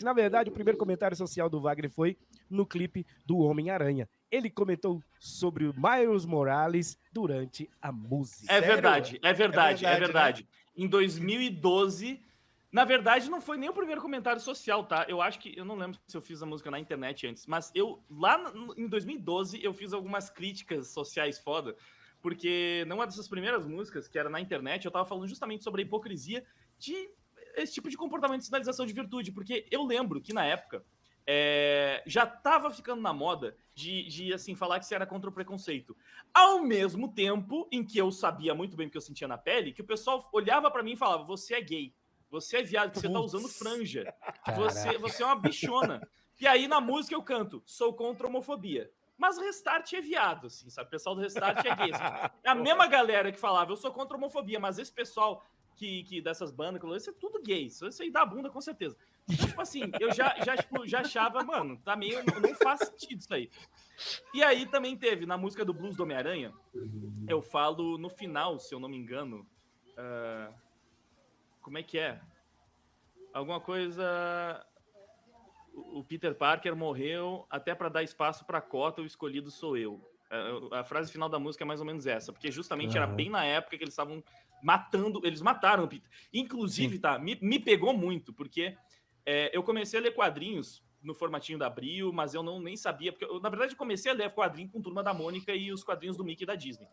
que, na verdade, o primeiro comentário social do Wagner foi no clipe do Homem-Aranha. Ele comentou sobre o Miles Morales durante a música. É verdade. Né? Em 2012... Na verdade, não foi nem o primeiro comentário social, tá? Eu acho que... Eu não lembro se eu fiz a música na internet antes, mas em 2012, eu fiz algumas críticas sociais foda, porque numa dessas primeiras músicas, que era na internet, eu tava falando justamente sobre a hipocrisia de esse tipo de comportamento de sinalização de virtude, porque eu lembro que, na época, já tava ficando na moda de assim, falar que você era contra o preconceito. Ao mesmo tempo em que eu sabia muito bem o que eu sentia na pele, que o pessoal olhava pra mim e falava, você é gay. Você é viado, você tá usando franja. Você é uma bichona. E aí, na música, eu canto, sou contra a homofobia. Mas Restart é viado, assim, sabe? O pessoal do Restart é gay. Assim. É a mesma galera que falava, eu sou contra a homofobia, mas esse pessoal que dessas bandas, isso é tudo gay. Isso aí dá bunda, com certeza. Então, tipo assim, eu já achava, mano, tá meio... Não faz sentido isso aí. E aí também teve, na música do Blues do Homem-Aranha, eu falo no final, se eu não me engano... Como é que é? Alguma coisa... O Peter Parker morreu até para dar espaço para Cota, o escolhido sou eu. A frase final da música é mais ou menos essa, porque justamente era bem na época que eles estavam matando... Eles mataram o Peter. Inclusive, tá, me pegou muito, porque eu comecei a ler quadrinhos no formatinho da Abril, mas eu nem sabia... Porque eu, na verdade, comecei a ler quadrinho com Turma da Mônica e os quadrinhos do Mickey da Disney.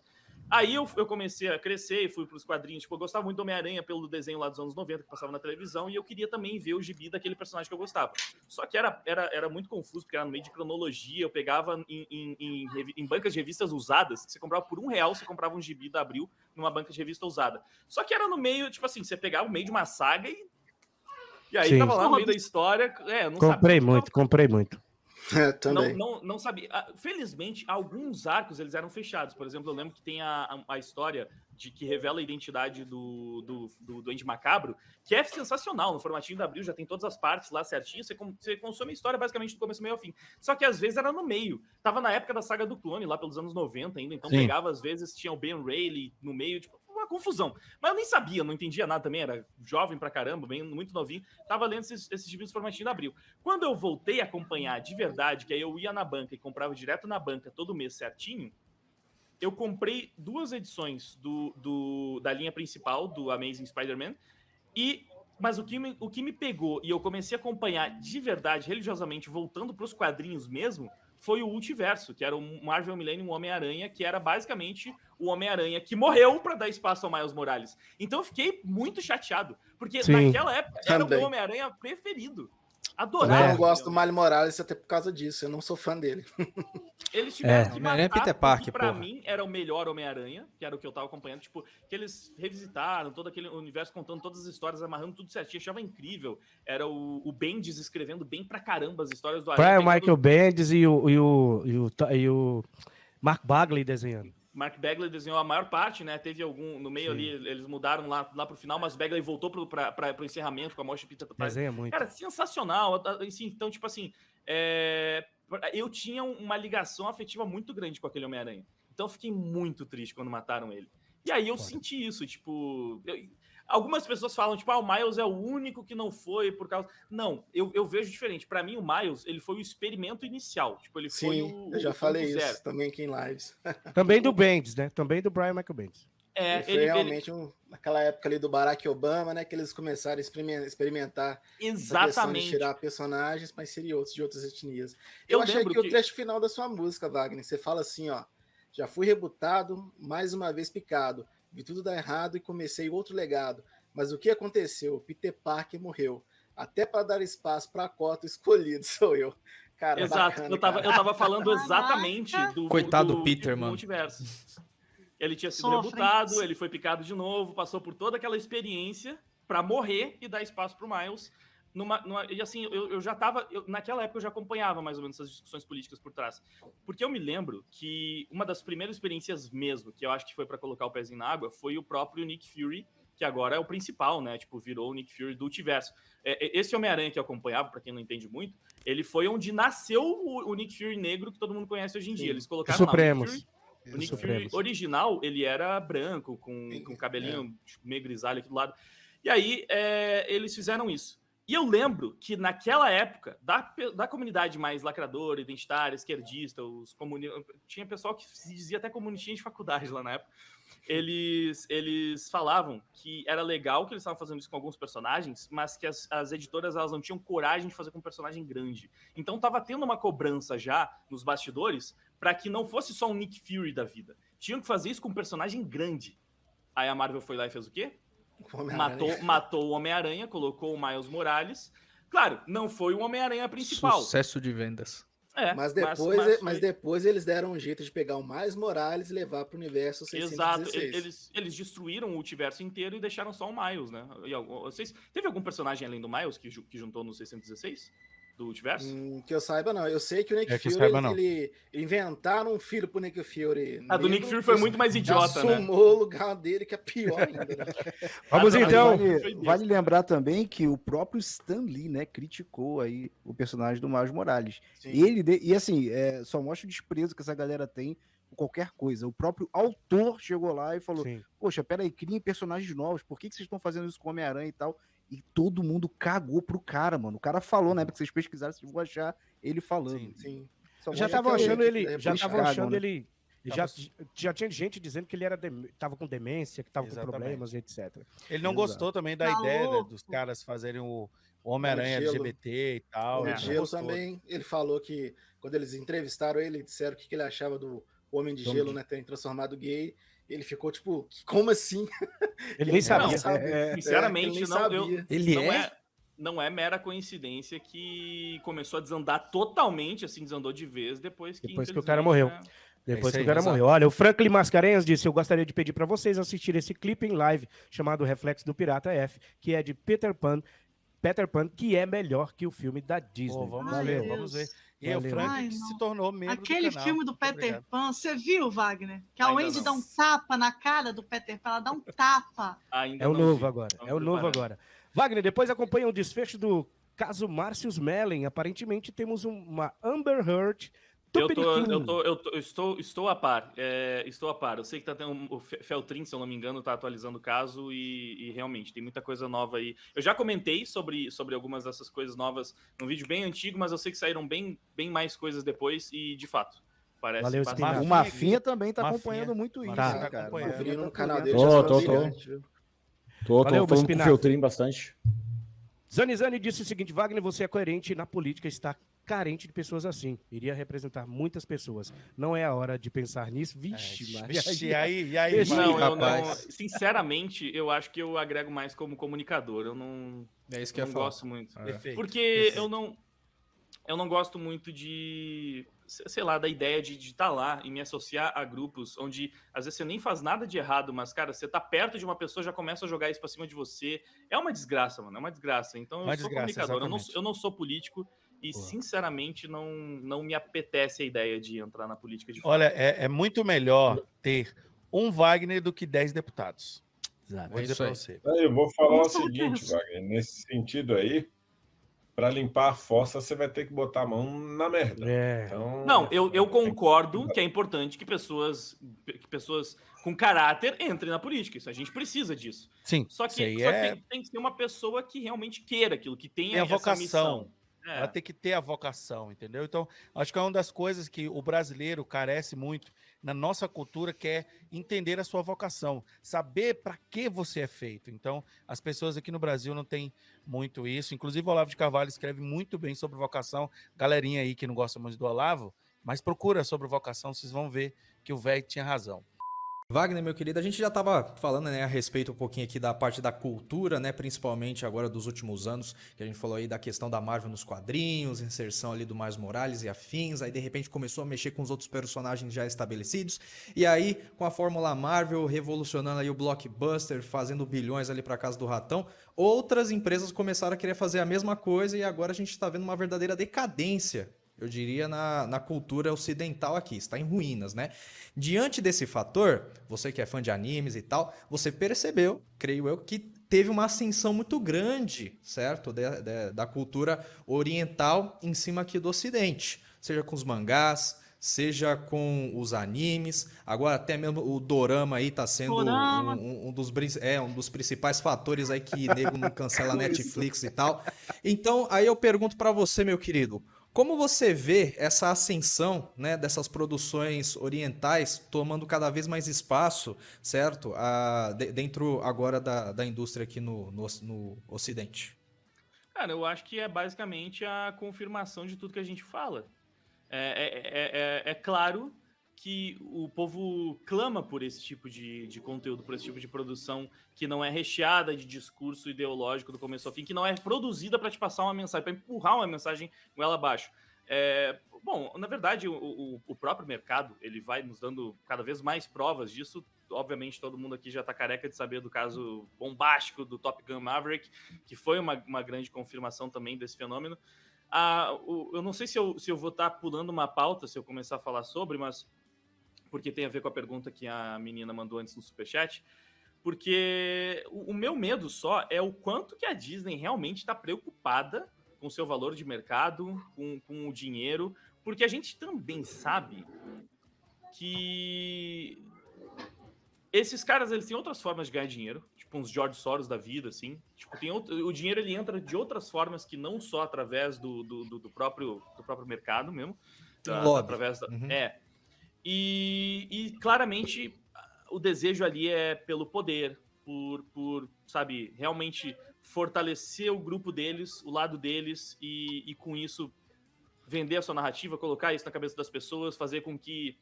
Aí eu comecei a crescer e fui pros quadrinhos. Tipo, eu gostava muito do Homem-Aranha pelo desenho lá dos anos 90 que passava na televisão e eu queria também ver o gibi daquele personagem que eu gostava. Só que era muito confuso, porque era no meio de cronologia. Eu pegava em bancas de revistas usadas, que você comprava por R$1, você comprava um gibi da Abril numa banca de revista usada. Só que era no meio, tipo assim, você pegava o meio de uma saga e aí tava lá no meio da história. Eu não comprei muito. Também. Não sabia. Felizmente, alguns arcos eles eram fechados. Por exemplo, eu lembro que tem a história que revela a identidade do Duende Macabro, que é sensacional. No formatinho da Abril já tem todas as partes lá certinho. Você consome a história basicamente do começo, meio ao fim. Só que às vezes era no meio. Tava na época da saga do clone, lá pelos anos 90 ainda. Então pegava, às vezes, tinha o Ben Reilly no meio, tipo, uma confusão. Mas eu nem sabia, não entendia nada também. Era jovem pra caramba, bem, muito novinho. Tava lendo esses gibis do formatinho da Abril. Quando eu voltei a acompanhar de verdade, que aí eu ia na banca e comprava direto na banca todo mês certinho, eu comprei 2 edições da linha principal do Amazing Spider-Man, mas o que me pegou e eu comecei a acompanhar de verdade, religiosamente, voltando para os quadrinhos mesmo, foi o Multiverso, que era o Marvel Millennium Homem-Aranha, que era basicamente o Homem-Aranha que morreu para dar espaço ao Miles Morales. Então eu fiquei muito chateado, porque naquela época era o meu Homem-Aranha preferido. Adorava. Eu não gosto do Miles Morales até por causa disso, eu não sou fã dele. Eles tiveram que matar, Peter Parker, pra mim era o melhor Homem-Aranha, que era o que eu tava acompanhando, tipo, que eles revisitaram todo aquele universo, contando todas as histórias, amarrando tudo certinho, achava incrível. Era o Bendis escrevendo bem pra caramba as histórias do Aranha. Michael Bendis e o Mark Bagley desenhando. Mark Bagley desenhou a maior parte, né? Teve algum no meio ali, eles mudaram lá pro final, mas o Bagley voltou pro encerramento com a morte de Peter Parker. Desenha muito. Cara, sensacional. Assim, então, tipo assim, eu tinha uma ligação afetiva muito grande com aquele Homem-Aranha. Então eu fiquei muito triste quando mataram ele. E aí eu senti isso, tipo... Algumas pessoas falam, tipo, o Miles é o único que não foi por causa... Não, eu vejo diferente. Pra mim, o Miles, ele foi o experimento inicial. Tipo, ele foi o... eu já falei isso também aqui em lives. Também do Bendis, né? Também do Brian Michael Bendis. Ele realmente naquela época ali do Barack Obama, né? Que eles começaram a experimentar exatamente de tirar personagens, mas seriam outros de outras etnias. Eu achei que o trecho final da sua música, Wagner, você fala assim, ó: já fui rebutado, mais uma vez picado, vi tudo dar errado e comecei outro legado. Mas o que aconteceu? Peter Parker morreu. Até para dar espaço para a cota, escolhido sou eu. Cara, exato, bacana, eu tava falando exatamente coitado do Peter, mano. Multiverso. Ele tinha sido rebutado, ele foi picado de novo, passou por toda aquela experiência para morrer e dar espaço pro Miles. E assim, eu já tava... naquela época eu já acompanhava mais ou menos essas discussões políticas por trás. Porque eu me lembro que uma das primeiras experiências mesmo, que eu acho que foi para colocar o pezinho na água, foi o próprio Nick Fury, que agora é o principal, né? Tipo, virou o Nick Fury do Multiverso. Esse Homem-Aranha que eu acompanhava, para quem não entende muito, ele foi onde nasceu o Nick Fury negro que todo mundo conhece hoje em dia. Eles colocaram Supremos. O Nick Fury original, ele era branco, com cabelinho meio grisalho aqui do lado. E aí, eles fizeram isso. E eu lembro que naquela época, da comunidade mais lacradora, identitária, esquerdista, tinha pessoal que se dizia até comunistinha de faculdade lá na época, eles falavam que era legal que eles estavam fazendo isso com alguns personagens, mas que as editoras elas não tinham coragem de fazer com um personagem grande. Então tava tendo uma cobrança já nos bastidores para que não fosse só um Nick Fury da vida. Tinham que fazer isso com um personagem grande. Aí a Marvel foi lá e fez o quê? Matou o Homem-Aranha, colocou o Miles Morales. Claro, não foi o Homem-Aranha principal. Sucesso de vendas. Mas depois eles deram um jeito de pegar o Miles Morales e levar para o universo 616. Exato, eles destruíram o multiverso inteiro e deixaram só o Miles, né? Teve algum personagem além do Miles que juntou no 616? Do multiverso? Que eu saiba, não. Eu sei que o Nick Fury, ele inventaram um filho pro Nick Fury. A do Nick Fury foi muito mais idiota, né? Assumou o lugar dele, que é pior ainda. Né? Vamos então. Vale lembrar também que o próprio Stan Lee, né, criticou aí o personagem do Miles Morales. E assim, só mostra o desprezo que essa galera tem por qualquer coisa. O próprio autor chegou lá e falou, poxa, peraí, criem personagens novos, por que vocês estão fazendo isso com o Homem-Aranha e tal? E todo mundo cagou pro cara, mano. O cara falou, né? Porque vocês pesquisaram, vocês vão achar ele falando. Sim. Já estavam achando ele. Já tinha gente dizendo que ele tava com demência, que tava com problemas, etc. Ele não gostou também da ideia, né, dos caras fazerem o Homem-Aranha LGBT e tal. O Gelo também, ele falou que quando eles entrevistaram ele, disseram o que ele achava do Homem de Gelo, né? Ter transformado gay. Ele ficou tipo, como assim? Ele nem sabia. Sinceramente, não é mera coincidência que começou a desandar totalmente, assim, desandou de vez depois que o cara morreu. Depois que o cara morreu. Olha, o Franklin Mascarenhas disse, eu gostaria de pedir para vocês assistir esse clipe em live chamado Reflexo do Pirata F, que é de Peter Pan, que é melhor que o filme da Disney. Vamos ver. E o Frank se tornou membro Aquele do canal. filme do Peter Pan, você viu, Wagner? Que a Wendy dá um tapa na cara do Peter Pan, ela dá um tapa. É o novo agora. Wagner, depois acompanha o desfecho do caso Márcio Mellen. Aparentemente temos uma Amber Heard. Estou a par. Eu sei que tá tendo o Feltrin, se eu não me engano, tá atualizando o caso e realmente tem muita coisa nova aí. Eu já comentei sobre algumas dessas coisas novas num vídeo bem antigo, mas eu sei que saíram bem mais coisas depois e, de fato, parece... Valeu, o Mafinha também tá acompanhando muito isso, tá acompanhando no canal dele. Tô falando com o Feltrin bastante. Zanizani disse o seguinte, Wagner, você é coerente na política, está carente de pessoas assim. Iria representar muitas pessoas. Não é a hora de pensar nisso. Vixe, Maria. E aí, sinceramente, eu acho que eu agrego mais como comunicador. Eu não, não gosto muito. Porque eu não gosto muito de, sei lá, da ideia de estar lá e me associar a grupos onde, às vezes, você nem faz nada de errado, mas, cara, você tá perto de uma pessoa, já começa a jogar isso pra cima de você. É uma desgraça, mano. É uma desgraça. Então, eu sou comunicador. Eu não sou político. E, sinceramente, não me apetece a ideia de entrar na política de fato. Olha, é muito melhor ter um Wagner do que 10 deputados. Exato. Vou dizer para você. Eu vou falar o seguinte, Wagner. Nesse sentido aí, para limpar a fossa, você vai ter que botar a mão na merda. Então, não, eu concordo que é importante que pessoas com caráter entrem na política. Isso, a gente precisa disso. Sim. Só que tem que ser uma pessoa que realmente queira aquilo, que tenha a vocação. Missão. Ela tem que ter a vocação, entendeu? Então, acho que é uma das coisas que o brasileiro carece muito na nossa cultura, que é entender a sua vocação, saber para que você é feito. Então, as pessoas aqui no Brasil não têm muito isso. Inclusive, o Olavo de Carvalho escreve muito bem sobre vocação. Galerinha aí que não gosta muito do Olavo, mas procura sobre vocação, vocês vão ver que o velho tinha razão. Wagner, meu querido, a gente já estava falando, né, a respeito um pouquinho aqui da parte da cultura, né, principalmente agora dos últimos anos, que a gente falou aí da questão da Marvel nos quadrinhos, inserção ali do Miles Morales e afins, aí de repente começou a mexer com os outros personagens já estabelecidos, e aí com a Fórmula Marvel revolucionando aí o blockbuster, fazendo bilhões ali para casa do ratão, outras empresas começaram a querer fazer a mesma coisa e agora a gente está vendo uma verdadeira decadência, eu diria, na cultura ocidental aqui, está em ruínas, né? Diante desse fator, você que é fã de animes e tal, você percebeu, creio eu, que teve uma ascensão muito grande, certo? Da cultura oriental em cima aqui do ocidente. Seja com os mangás, seja com os animes, agora até mesmo o dorama aí tá sendo um dos principais fatores aí que nego não cancela a Netflix e tal. Então, aí eu pergunto para você, meu querido, como você vê essa ascensão, né, dessas produções orientais tomando cada vez mais espaço, certo? Dentro agora da indústria aqui no Ocidente? Cara, eu acho que é basicamente a confirmação de tudo que a gente fala. É claro que o povo clama por esse tipo de conteúdo, por esse tipo de produção que não é recheada de discurso ideológico do começo ao fim, que não é produzida para te passar uma mensagem, para empurrar uma mensagem goela abaixo. Bom, na verdade, o próprio mercado, ele vai nos dando cada vez mais provas disso. Obviamente, todo mundo aqui já está careca de saber do caso bombástico do Top Gun Maverick, que foi uma grande confirmação também desse fenômeno. Eu não sei se eu vou estar pulando uma pauta se eu começar a falar sobre, mas porque tem a ver com a pergunta que a menina mandou antes no Superchat, porque o meu medo só é o quanto que a Disney realmente está preocupada com o seu valor de mercado, com o dinheiro, porque a gente também sabe que esses caras, eles têm outras formas de ganhar dinheiro, tipo uns George Soros da vida, assim. Tipo, o dinheiro, ele entra de outras formas que não só através do próprio mercado mesmo. Através da, E claramente o desejo ali é pelo poder, por sabe, realmente fortalecer o grupo deles, o lado deles, e com isso vender a sua narrativa, colocar isso na cabeça das pessoas, fazer com que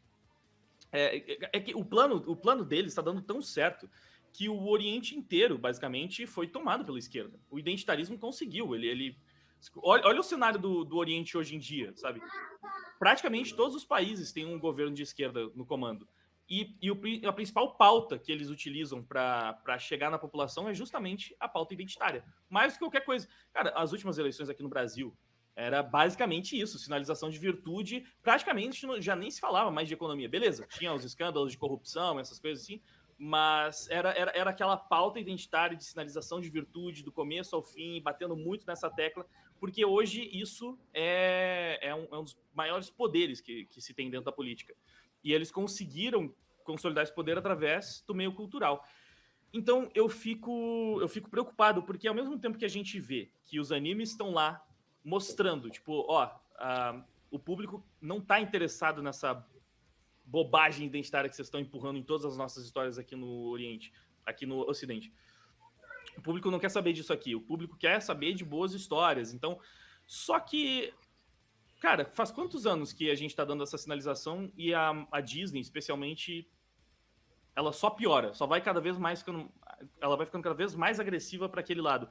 que o plano deles está dando tão certo que o Oriente inteiro, basicamente, foi tomado pela esquerda. O identitarismo conseguiu. Olha o cenário do Oriente hoje em dia, sabe? Praticamente todos os países têm um governo de esquerda no comando. E a principal pauta que eles utilizam para chegar na população é justamente a pauta identitária. Mais do que qualquer coisa. Cara, as últimas eleições aqui no Brasil era basicamente isso, sinalização de virtude. Praticamente já nem se falava mais de economia. Beleza, tinha os escândalos de corrupção, essas coisas assim, mas era aquela pauta identitária de sinalização de virtude do começo ao fim, batendo muito nessa tecla, porque hoje isso é um dos maiores poderes que se tem dentro da política. E eles conseguiram consolidar esse poder através do meio cultural. Então eu fico preocupado, porque ao mesmo tempo que a gente vê que os animes estão lá mostrando, tipo, o público não está interessado nessa bobagem identitária que vocês estão empurrando em todas as nossas histórias aqui no Oriente, aqui no Ocidente. O público não quer saber disso aqui, o público quer saber de boas histórias. Então, só que, cara, faz quantos anos que a gente está dando essa sinalização e a Disney, especialmente, ela só piora, ela vai ficando cada vez mais agressiva para aquele lado.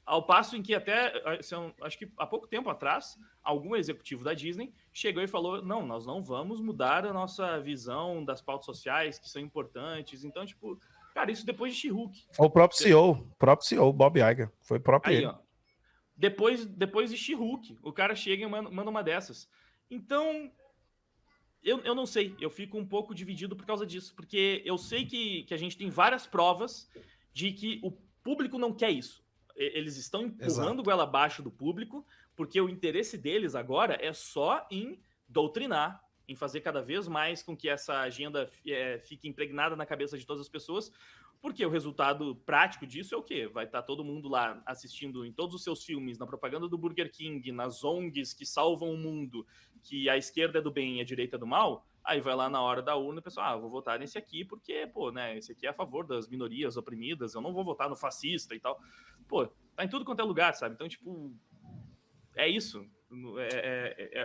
Ao passo em que acho que há pouco tempo atrás, algum executivo da Disney chegou e falou, não, nós não vamos mudar a nossa visão das pautas sociais que são importantes. Então, tipo, cara, isso depois de She-Hulk. Foi o próprio CEO, Bob Iger. Foi o próprio ele. Ó, depois de She-Hulk, o cara chega e manda uma dessas. Então, eu não sei, eu fico um pouco dividido por causa disso, porque eu sei que a gente tem várias provas de que o público não quer isso. Eles estão empurrando o goela abaixo do público, porque o interesse deles agora é só em doutrinar, em fazer cada vez mais com que essa agenda fique impregnada na cabeça de todas as pessoas, porque o resultado prático disso é o quê? Vai estar todo mundo lá assistindo em todos os seus filmes, na propaganda do Burger King, nas ONGs que salvam o mundo, que a esquerda é do bem e a direita é do mal. Aí vai lá na hora da urna e o pessoal, vou votar nesse aqui porque, esse aqui é a favor das minorias oprimidas, eu não vou votar no fascista e tal. Pô, tá em tudo quanto é lugar, sabe? Então, tipo, é isso.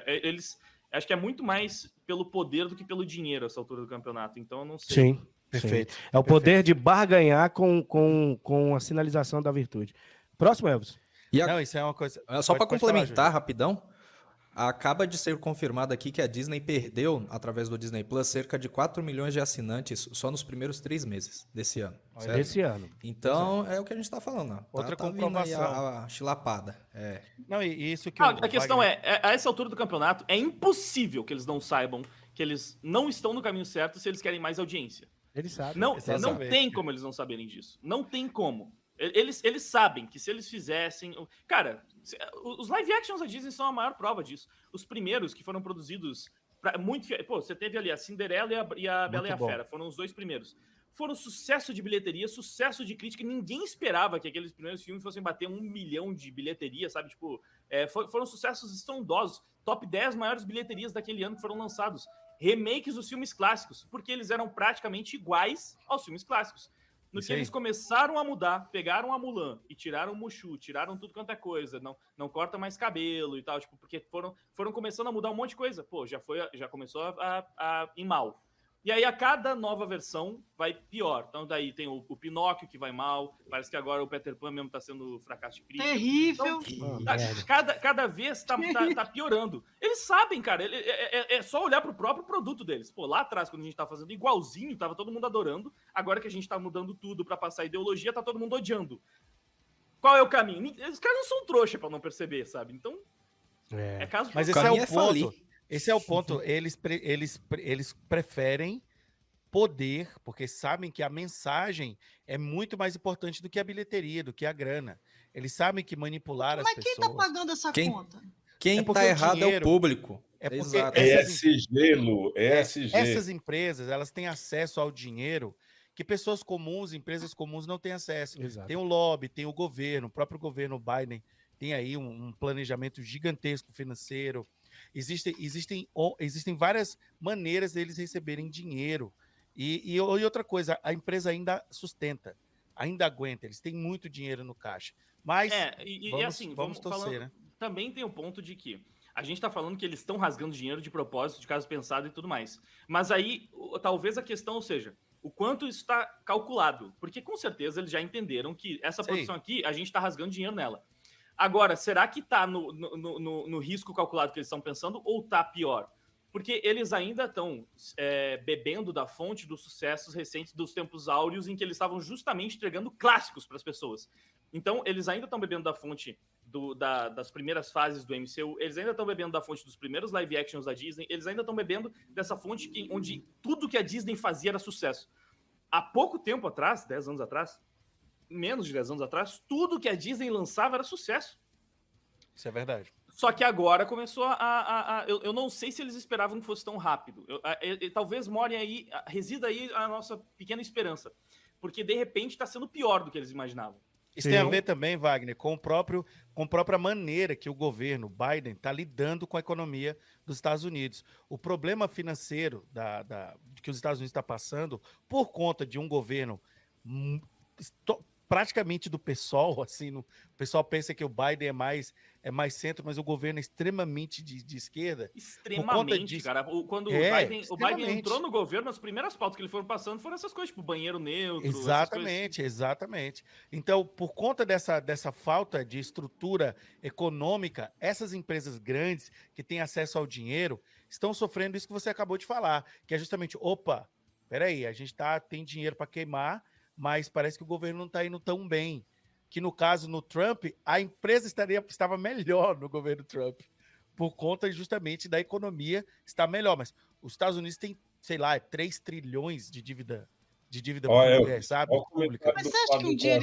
Eles, acho que é muito mais pelo poder do que pelo dinheiro essa altura do campeonato, então eu não sei. Sim, perfeito. É o poder de barganhar com a sinalização da virtude. Próximo, Elvis. Não, isso é uma coisa... Só para complementar rapidão, acaba de ser confirmado aqui que a Disney perdeu, através do Disney Plus, cerca de 4 milhões de assinantes só nos primeiros 3 meses desse ano. Desse ano. Então, é o que a gente está falando. Outra comprovação. A chilapada. Não, e isso que a questão a essa altura do campeonato, é impossível que eles não saibam que eles não estão no caminho certo se eles querem mais audiência. Eles sabem. Não tem como eles não saberem disso. Não tem como. Eles sabem que se eles fizessem... Cara, os live actions da Disney são a maior prova disso. Os primeiros que foram produzidos Pô, você teve ali a Cinderela e a Bela e a Fera, foram os 2 primeiros. Foram sucesso de bilheteria, sucesso de crítica. Ninguém esperava que aqueles primeiros filmes fossem bater 1 milhão de bilheteria, sabe? Tipo, foram sucessos estrondosos. Top 10 maiores bilheterias daquele ano que foram lançados. Remakes dos filmes clássicos, porque eles eram praticamente iguais aos filmes clássicos. No que eles começaram a mudar, pegaram a Mulan e tiraram o Mushu, tiraram tudo quanto é coisa, não corta mais cabelo e tal, tipo, porque foram começando a mudar um monte de coisa. Pô, já começou a ir mal. E aí, a cada nova versão vai pior. Então, daí tem o Pinóquio, que vai mal. Parece que agora o Peter Pan mesmo tá sendo fracasso de crítica. Terrível. Então, cada vez tá piorando. Eles sabem, cara. É só olhar pro próprio produto deles. Pô, lá atrás, quando a gente tava fazendo igualzinho, tava todo mundo adorando. Agora que a gente tá mudando tudo pra passar ideologia, tá todo mundo odiando. Qual é o caminho? Os caras não são trouxa pra não perceber, sabe? Então, caso... Mas esse é o ponto. Esse é o ponto. Eles preferem poder, porque sabem que a mensagem é muito mais importante do que a bilheteria, do que a grana. Eles sabem que manipular as pessoas... Mas quem tá pagando essa conta? Quem tá errado é o público. É porque ESG. Essas empresas, elas têm acesso ao dinheiro que pessoas comuns, empresas comuns não têm acesso. Exato. Tem o lobby, tem o governo, o próprio governo Biden tem aí um planejamento gigantesco financeiro. Existem várias maneiras deles receberem dinheiro. E outra coisa, a empresa ainda sustenta, ainda aguenta, eles têm muito dinheiro no caixa. Mas vamos torcer, falando, né? Também tem o ponto de que a gente está falando que eles estão rasgando dinheiro de propósito, de caso pensado e tudo mais. Mas aí, talvez a questão seja, o quanto isso está calculado. Porque com certeza eles já entenderam que essa produção aqui, a gente está rasgando dinheiro nela. Agora, será que está no risco calculado que eles estão pensando ou está pior? Porque eles ainda estão bebendo da fonte dos sucessos recentes dos tempos áureos em que eles estavam justamente entregando clássicos para as pessoas. Então, eles ainda estão bebendo da fonte das primeiras fases do MCU, eles ainda estão bebendo da fonte dos primeiros live actions da Disney, eles ainda estão bebendo dessa fonte onde tudo que a Disney fazia era sucesso. Há pouco tempo atrás, 10 anos atrás, menos de 10 anos atrás, tudo que a Disney lançava era sucesso. Isso é verdade. Só que agora começou eu não sei se eles esperavam que fosse tão rápido. Talvez resida aí a nossa pequena esperança. Porque, de repente, está sendo pior do que eles imaginavam. Isso tem a ver também, Wagner, com a própria maneira que o governo Biden está lidando com a economia dos Estados Unidos. O problema financeiro que os Estados Unidos está passando por conta de um governo praticamente do PSOL, assim, o pessoal pensa que o Biden é mais centro, mas o governo é extremamente de esquerda. Extremamente, cara. Quando o Biden entrou no governo, as primeiras pautas que ele foram passando foram essas coisas, tipo banheiro neutro. Exatamente. Então, por conta dessa falta de estrutura econômica, essas empresas grandes que têm acesso ao dinheiro estão sofrendo isso que você acabou de falar, que é justamente, peraí, a gente tem dinheiro para queimar, mas parece que o governo não está indo tão bem. Que no caso, no Trump, a empresa estava melhor no governo Trump, por conta justamente da economia estar melhor. Mas os Estados Unidos têm, sei lá, 3 trilhões de dívida pública, sabe? Mas você acha que um dia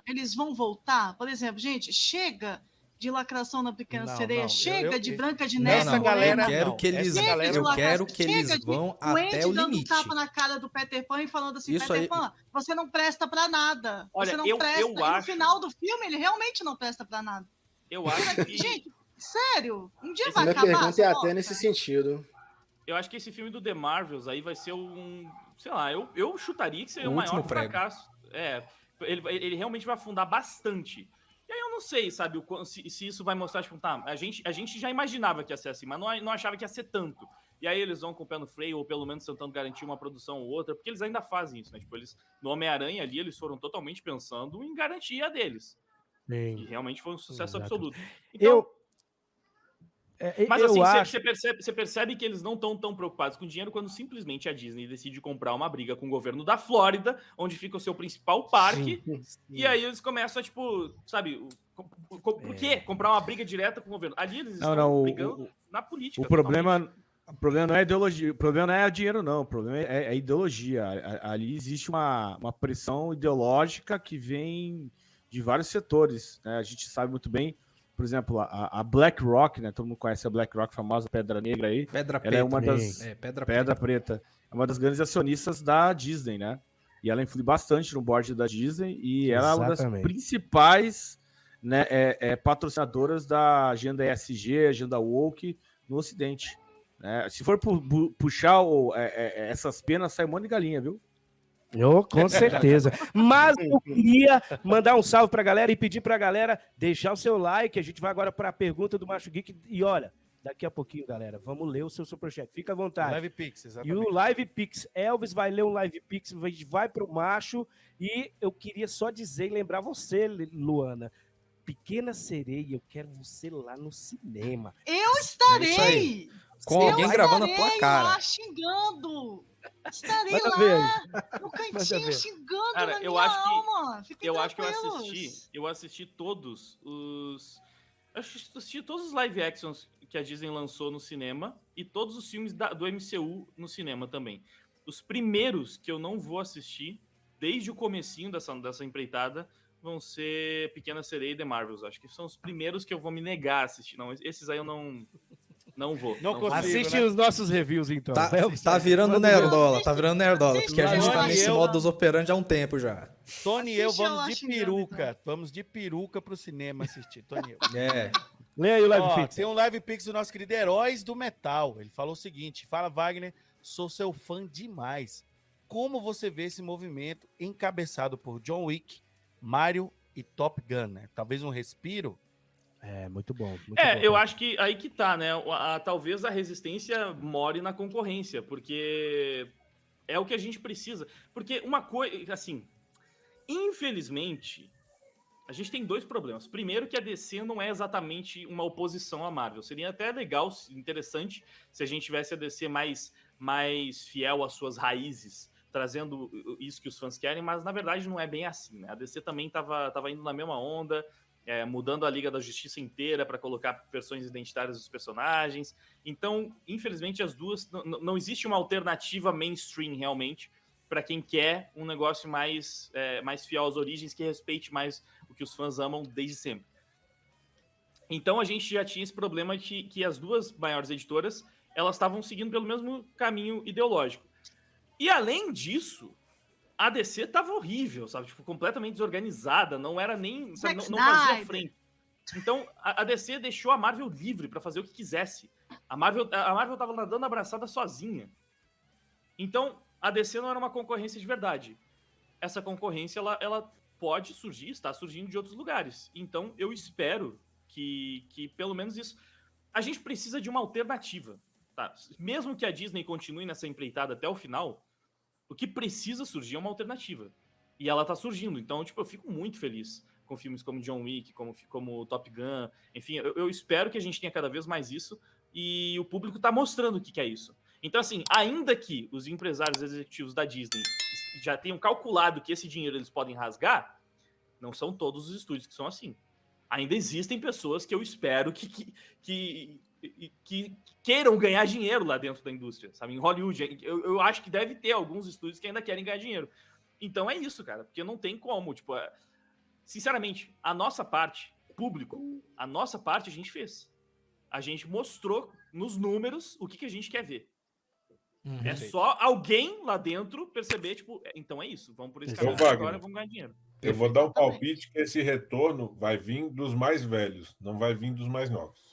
eles vão voltar? Por exemplo, gente, chega de Lacração na Pequena Sereia, chega de Branca de Neve. Essa galera, eu quero que eles vão até o limite. Dando tapa na cara do Peter Pan e falando assim, Peter Pan, você não presta pra nada. Olha, você não presta. E no final do filme, ele realmente não presta pra nada. Eu acho que... Gente, sério, um dia vai acabar. Minha pergunta é até nesse sentido. Eu acho que esse filme do The Marvels aí vai ser sei lá, eu chutaria que seria o maior fracasso. Ele realmente vai afundar bastante. E aí eu não sei, sabe, se isso vai mostrar, tipo, a gente já imaginava que ia ser assim, mas não achava que ia ser tanto. E aí eles vão com o pé no freio, ou pelo menos tentando garantir uma produção ou outra, porque eles ainda fazem isso, né? Tipo, no Homem-Aranha ali, eles foram totalmente pensando em garantir a deles. Sim. E realmente foi um sucesso absoluto. Então, mas assim, você percebe que eles não estão tão preocupados com dinheiro quando simplesmente a Disney decide comprar uma briga com o governo da Flórida, onde fica o seu principal parque, e aí eles começam a, tipo, sabe, por quê? Comprar uma briga direta com o governo. Ali eles estão brigando na política. O problema não é ideologia, o problema não é dinheiro, não, o problema é ideologia. Ali existe uma pressão ideológica que vem de vários setores, né? A gente sabe muito bem. por exemplo, a BlackRock, né? Todo mundo conhece a BlackRock, famosa Pedra Negra aí. Pedra Ela é uma das... Pedra Preta. É uma das grandes acionistas da Disney, né? E ela influi bastante no board da Disney e ela é uma das principais, né, patrocinadoras da agenda ESG, agenda Woke no Ocidente. Né? Se for puxar essas penas, sai um monte de galinha, viu? Com certeza. Mas eu queria mandar um salve pra galera e pedir pra galera deixar o seu like. A gente vai agora pra pergunta do Macho Geek. E olha, daqui a pouquinho, galera, vamos ler o seu superchat. Fica à vontade. Live Pix, exatamente. E o Live Pix, Elvis vai ler um Live Pix, a gente vai pro Macho. E eu queria só dizer e lembrar você, Luana, Pequena Sereia, eu quero você lá no cinema. Eu estarei! Com alguém gravando a tua cara. Lá xingando! Estarei lá no cantinho xingando na minha alma. Eu acho que eu assisti todos os... assisti todos os live actions que a Disney lançou no cinema e todos os filmes do MCU no cinema também. Os primeiros que eu não vou assistir, desde o comecinho dessa empreitada, vão ser Pequena Sereia e The Marvels. Acho que são os primeiros que eu vou me negar a assistir. Não, esses aí eu não vou. Não consigo, assiste, né? Os nossos reviews, então. Tá virando nerdola, porque a gente tá nesse modus operandi há um tempo já. Tony e eu vamos de peruca. Vamos de peruca pro cinema assistir, Tony e eu. Lê aí o Live Pix. Tem um Live Pix do nosso querido Heróis do Metal. Ele falou o seguinte: fala, Wagner, sou seu fã demais. Como você vê esse movimento encabeçado por John Wick, Mario e Top Gun, né? Talvez um respiro. Muito bom. Eu acho que aí que tá, né? Talvez a resistência more na concorrência, porque é o que a gente precisa. Porque uma coisa, assim, infelizmente, a gente tem dois problemas. Primeiro, que a DC não é exatamente uma oposição à Marvel. Seria até legal, interessante, se a gente tivesse a DC mais fiel às suas raízes, trazendo isso que os fãs querem, mas na verdade não é bem assim, né? A DC também tava indo na mesma onda, mudando a Liga da Justiça inteira para colocar versões identitárias dos personagens. Então, infelizmente, as duas... Não existe uma alternativa mainstream, realmente, para quem quer um negócio mais fiel às origens, que respeite mais o que os fãs amam desde sempre. Então, a gente já tinha esse problema que as duas maiores editoras, elas estavam seguindo pelo mesmo caminho ideológico. E, além disso, a DC tava horrível, sabe? Tipo, completamente desorganizada, não era nem... Sabe, não fazia frente. Então, a DC deixou a Marvel livre para fazer o que quisesse. A Marvel tava nadando abraçada sozinha. Então, a DC não era uma concorrência de verdade. Essa concorrência, ela pode surgir, está surgindo de outros lugares. Então, eu espero que pelo menos isso... A gente precisa de uma alternativa, tá? Mesmo que a Disney continue nessa empreitada até o final... O que precisa surgir é uma alternativa. E ela tá surgindo. Então, tipo, eu fico muito feliz com filmes como John Wick, como Top Gun. Enfim, eu espero que a gente tenha cada vez mais isso. E o público tá mostrando o que é isso. Então, assim, ainda que os empresários executivos da Disney já tenham calculado que esse dinheiro eles podem rasgar, não são todos os estúdios que são assim. Ainda existem pessoas que eu espero que queiram ganhar dinheiro lá dentro da indústria, sabe? Em Hollywood, eu acho que deve ter alguns estúdios que ainda querem ganhar dinheiro. Então é isso, cara, porque não tem como, tipo, sinceramente, a nossa parte, público, a nossa parte a gente fez. A gente mostrou nos números o que a gente quer ver. É só alguém lá dentro perceber, tipo, então é isso, vamos por esse caminho agora, vamos ganhar dinheiro. Eu vou dar um palpite que esse retorno vai vir dos mais velhos, não vai vir dos mais novos.